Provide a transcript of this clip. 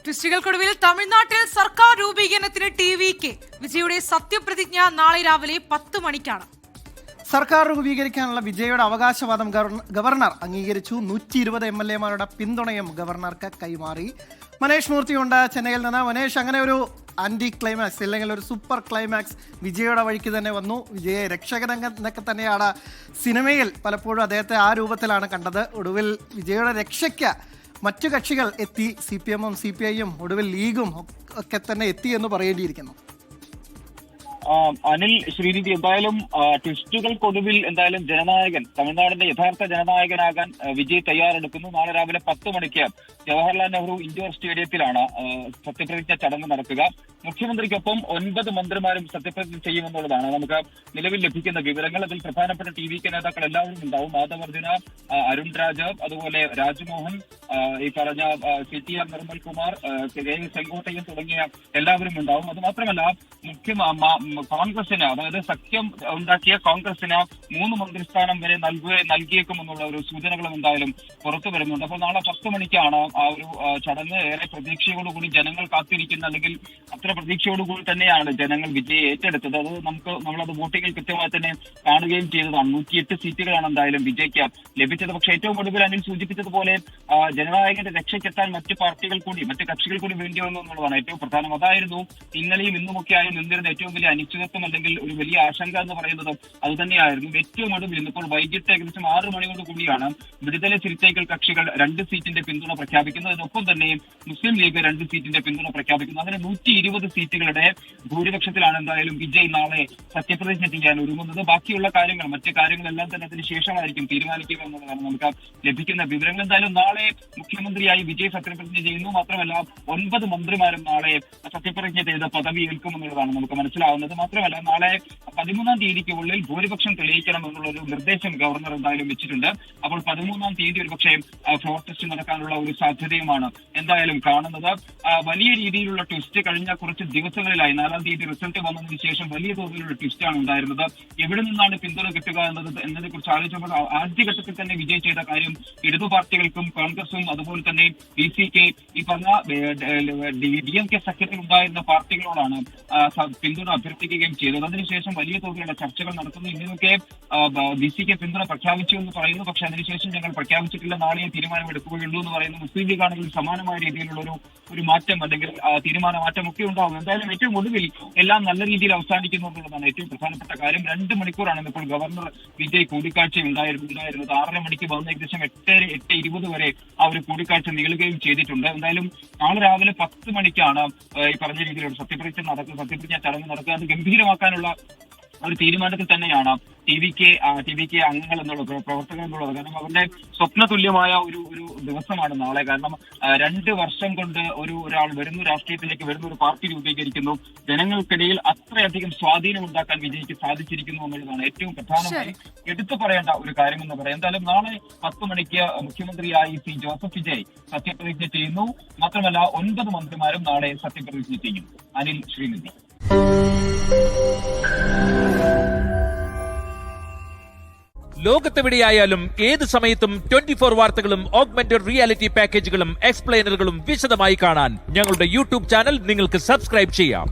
ട്വിസ്റ്റുകൾക്കൊടുവിൽ തമിഴ്നാട്ടിൽ സർക്കാർ രൂപീകരണത്തിന് ടി.വി.കെ. വിജയുടെ സത്യപ്രതിജ്ഞ നാളെ രാവിലെ 10 മണിക്കാണ്. സർക്കാർ രൂപീകരിക്കാനുള്ള വിജയുടെ അവകാശവാദം ഗവർണർ അംഗീകരിച്ചു. 120 MLA-മാരുടെ പിന്തുണയും ഗവർണർക്ക് കൈമാറി. മനേഷ് മൂർത്തിയുണ്ട് ചെന്നൈയിൽ നിന്ന്. മനേഷ്, അങ്ങനെ ഒരു ആന്റി ക്ലൈമാക്സ് അല്ലെങ്കിൽ ഒരു സൂപ്പർ ക്ലൈമാക്സ് വിജയുടെ വഴിക്ക് തന്നെ വന്നു. വിജയെ രക്ഷകനെന്നൊക്കെ തന്നെയാണ് സിനിമയിൽ പലപ്പോഴും അദ്ദേഹത്തെ ആ രൂപത്തിലാണ് കണ്ടത്. ഒടുവിൽ വിജയുടെ രക്ഷയ്ക്ക് മറ്റു കക്ഷികൾ എത്തി. CPM-ഉം CPI-യും ഒടുവിൽ ലീഗും ഒക്കെ തന്നെ എത്തി എന്ന് പറയേണ്ടിയിരിക്കുന്നു. അനിൽ, ശ്രീനിധി, എന്തായാലും ട്വിസ്റ്റുകൾക്കൊടുവിൽ എന്തായാലും ജനനായകൻ, തമിഴ്നാടിന്റെ യഥാർത്ഥ ജനനായകനാകാൻ വിജയ് തയ്യാറെടുക്കുന്നു. നാളെ രാവിലെ 10 മണിക്ക് ജവഹർലാൽ നെഹ്റു ഇൻഡോർ സ്റ്റേഡിയത്തിലാണ് സത്യപ്രതിജ്ഞ ചടങ്ങ് നടക്കുക. മുഖ്യമന്ത്രിക്കൊപ്പം 9 മന്ത്രിമാരും സത്യപ്രതിജ്ഞ ചെയ്യുമെന്നുള്ളതാണ് നമുക്ക് നിലവിൽ ലഭിക്കുന്ന വിവരങ്ങൾ. അതിൽ പ്രധാനപ്പെട്ട ടി.വി.കെ. നേതാക്കൾ എല്ലാവരും ഉണ്ടാവും. മാധവർജുന, അരുൺ രാജ്, അതുപോലെ രാജ്മോഹൻ, ഈ പറഞ്ഞ CTR നിർമ്മൽ കുമാർ, ചെങ്കോട്ടയ്യൻ തുടങ്ങിയ എല്ലാവരും ഉണ്ടാവും. അത് മാത്രമല്ല കോൺഗ്രസിന്, അതായത് സഖ്യം ഉണ്ടാക്കിയ കോൺഗ്രസിന് 3 മന്ത്രിസ്ഥാനം വരെ നൽകിയേക്കുമെന്നുള്ള ഒരു സൂചനകളും എന്തായാലും പുറത്തു വരുന്നുണ്ട്. അപ്പോൾ നാളെ 10 മണിക്കാണ് ആ ഒരു ചടങ്ങ്. ഏറെ പ്രതീക്ഷയോടുകൂടി ജനങ്ങൾ കാത്തിരിക്കുന്ന, അല്ലെങ്കിൽ അത്ര പ്രതീക്ഷയോടുകൂടി തന്നെയാണ് ജനങ്ങൾ വിജയം ഏറ്റെടുത്തത്. അത് നമ്മളത് വോട്ടിങ്ങിൽ കൃത്യമായി തന്നെ കാണുകയും ചെയ്തതാണ്. 108 സീറ്റുകളാണ് എന്തായാലും വിജയ്ക്ക് ലഭിച്ചത്. പക്ഷേ ഏറ്റവും ഒടുവിൽ അനിൽ സൂചിപ്പിച്ചതുപോലെ ജനനായകന്റെ രക്ഷയ്ക്കെത്താൻ മറ്റ് പാർട്ടികൾ കൂടി, മറ്റ് കക്ഷികൾ കൂടി വേണ്ടി വന്നു എന്നുള്ളതാണ് ഏറ്റവും പ്രധാനം. അതായിരുന്നു ഇന്നലെയും ഇന്നുമൊക്കെ ആയി നിന്നിരുന്ന ഏറ്റവും വലിയ അനിശ്ചിതത്വം, അല്ലെങ്കിൽ ഒരു വലിയ ആശങ്ക എന്ന് പറയുന്നത് അത് തന്നെയായിരുന്നു. ഏറ്റവും ഒടുവിൽ ഇന്നിപ്പോൾ വൈകിട്ട് ഏകദേശം 6 മണിയോട് കൂടിയാണ് വിടുതല ചിരുത്തൈകൾ കക്ഷികൾ 2 സീറ്റിന്റെ പിന്തുണ പ്രഖ്യാപിക്കുന്നത്. അതിനൊപ്പം തന്നെ മുസ്ലിം ലീഗ് 2 സീറ്റിന്റെ പിന്തുണ പ്രഖ്യാപിക്കുന്നു. അങ്ങനെ 120 സീറ്റുകളുടെ ഭൂരിപക്ഷത്തിലാണ് എന്തായാലും വിജയ് നാളെ സത്യപ്രതിജ്ഞ ചെയ്യാൻ ഒരുങ്ങുന്നത്. ബാക്കിയുള്ള കാര്യങ്ങൾ, മറ്റു കാര്യങ്ങളെല്ലാം തന്നെ അതിന് ശേഷമായിരിക്കും തീരുമാനിക്കുക എന്നുള്ളതാണ് നമുക്ക് ലഭിക്കുന്ന വിവരങ്ങൾ. എന്തായാലും നാളെ മുഖ്യമന്ത്രിയായി വിജയ് സത്യപ്രതിജ്ഞ ചെയ്യുന്നു. മാത്രമല്ല 9 മന്ത്രിമാരും നാളെ സത്യപ്രതിജ്ഞ ചെയ്ത പദവി ഏൽക്കുമെന്നുള്ളതാണ് നമുക്ക് മനസ്സിലാവുന്നത്. മാത്രമല്ല നാളെ 13-ാം തീയതിക്കുള്ളിൽ ഭൂരിപക്ഷം തെളിയിക്കണം എന്നുള്ളൊരു നിർദ്ദേശം ഗവർണർ എന്തായാലും വെച്ചിട്ടുണ്ട്. അപ്പോൾ 13-ാം തീയതി ഒരുപക്ഷെ ഫ്ലോർ ടെസ്റ്റ് നടക്കാനുള്ള ഒരു സാധ്യതയുമാണ് എന്തായാലും കാണുന്നത്. വലിയ രീതിയിലുള്ള ട്വിസ്റ്റ് കഴിഞ്ഞ കുറച്ച് ദിവസങ്ങളിലായി, 4-ാം തീയതി റിസൾട്ട് വന്നതിന് ശേഷം വലിയ തോതിലുള്ള ട്വിസ്റ്റാണ് ഉണ്ടായിരുന്നത്. എവിടെ നിന്നാണ് പിന്തുണ കിട്ടുക എന്നതിനെ കുറിച്ച് ആലോചിച്ചപ്പോൾ ആദ്യഘട്ടത്തിൽ തന്നെ വിജയ് ചെയ്ത കാര്യം ഇടതു പാർട്ടികൾക്കും കോൺഗ്രസും അതുപോലെ തന്നെ DCK, ഈ പറഞ്ഞ DMK സഖ്യത്തിൽ ഉണ്ടായിരുന്ന പാർട്ടികളോടാണ് പിന്തുണ അഭ്യർത്ഥിക്കുകയും ചെയ്തത്. അതിനുശേഷം വലിയ തോതിലുള്ള ചർച്ചകൾ നടത്തുന്നു. ഇന്നൊക്കെ DCK പിന്തുണ പ്രഖ്യാപിച്ചു എന്ന് പറയുന്നു. പക്ഷെ അതിനുശേഷം ഞങ്ങൾ പ്രഖ്യാപിച്ചിട്ടില്ല, നാളെ തീരുമാനമെടുക്കുകയുള്ളൂ എന്ന് പറയുന്നു. മുസ്ലിം ലീഗ് ആണെങ്കിൽ സമാനമായ രീതിയിലുള്ള ഒരു മാറ്റം, അല്ലെങ്കിൽ തീരുമാന മാറ്റം ഒക്കെ ഉണ്ടാകും. എന്തായാലും ഏറ്റവും ഒടുവിൽ എല്ലാം നല്ല രീതിയിൽ അവസാനിക്കുന്നു എന്നുള്ളതാണ് ഏറ്റവും പ്രധാനപ്പെട്ട കാര്യം. 2 മണിക്കൂറാണ് ഇപ്പോൾ ഗവർണർ വിജയ് കൂടിക്കാഴ്ച ഉണ്ടായിരുന്നത്. 6:30 മണിക്ക് വന്ന് ഏകദേശം 8:20 വരെ ആ ഒരു കൂടിക്കാഴ്ച നീളുകയും ചെയ്തിട്ടുണ്ട്. എന്തായാലും നാളെ രാവിലെ 10 മണിക്കാണ് ഈ പറഞ്ഞ രീതിയിലുള്ള സത്യപ്രതിജ്ഞ ചടങ്ങ് നടക്കുക. അത് ഗംഭീരമാക്കാനുള്ള ഒരു തീരുമാനത്തിൽ തന്നെയാണ് ടി.വി.കെ. അംഗങ്ങൾ എന്നുള്ളത്, പ്രവർത്തകർ എന്നുള്ളത്. കാരണം അവരുടെ സ്വപ്നതുല്യമായ ഒരു ദിവസമാണ് നാളെ. കാരണം 2 വർഷം കൊണ്ട് ഒരാൾ വരുന്നു, രാഷ്ട്രീയത്തിലേക്ക് വരുന്ന, ഒരു പാർട്ടി രൂപീകരിക്കുന്നു, ജനങ്ങൾക്കിടയിൽ അത്രയധികം സ്വാധീനം ഉണ്ടാക്കാൻ വിജയിക്ക് സാധിച്ചിരിക്കുന്നു എന്നുള്ളതാണ് ഏറ്റവും പ്രധാനമായി എടുത്തു പറയേണ്ട ഒരു കാര്യം എന്ന് പറയാം. എന്തായാലും നാളെ 10 മണിക്ക് മുഖ്യമന്ത്രിയായി ജോസഫ് വിജയ് സത്യപ്രതിജ്ഞ ചെയ്യുന്നു. മാത്രമല്ല 9 മന്ത്രിമാരും നാളെ സത്യപ്രതിജ്ഞ ചെയ്യും. അനിൽ, ശ്രീനിധി. ലോകത്തെവിടെയായാലും ഏത് സമയത്തും 24 വാർത്തകളും ഓഗ്മെന്റഡ് റിയാലിറ്റി പാക്കേജുകളും എക്സ്പ്ലെയിനറുകളും വിശദമായി കാണാൻ ഞങ്ങളുടെ YouTube ചാനൽ നിങ്ങൾക്ക് സബ്സ്ക്രൈബ് ചെയ്യാം.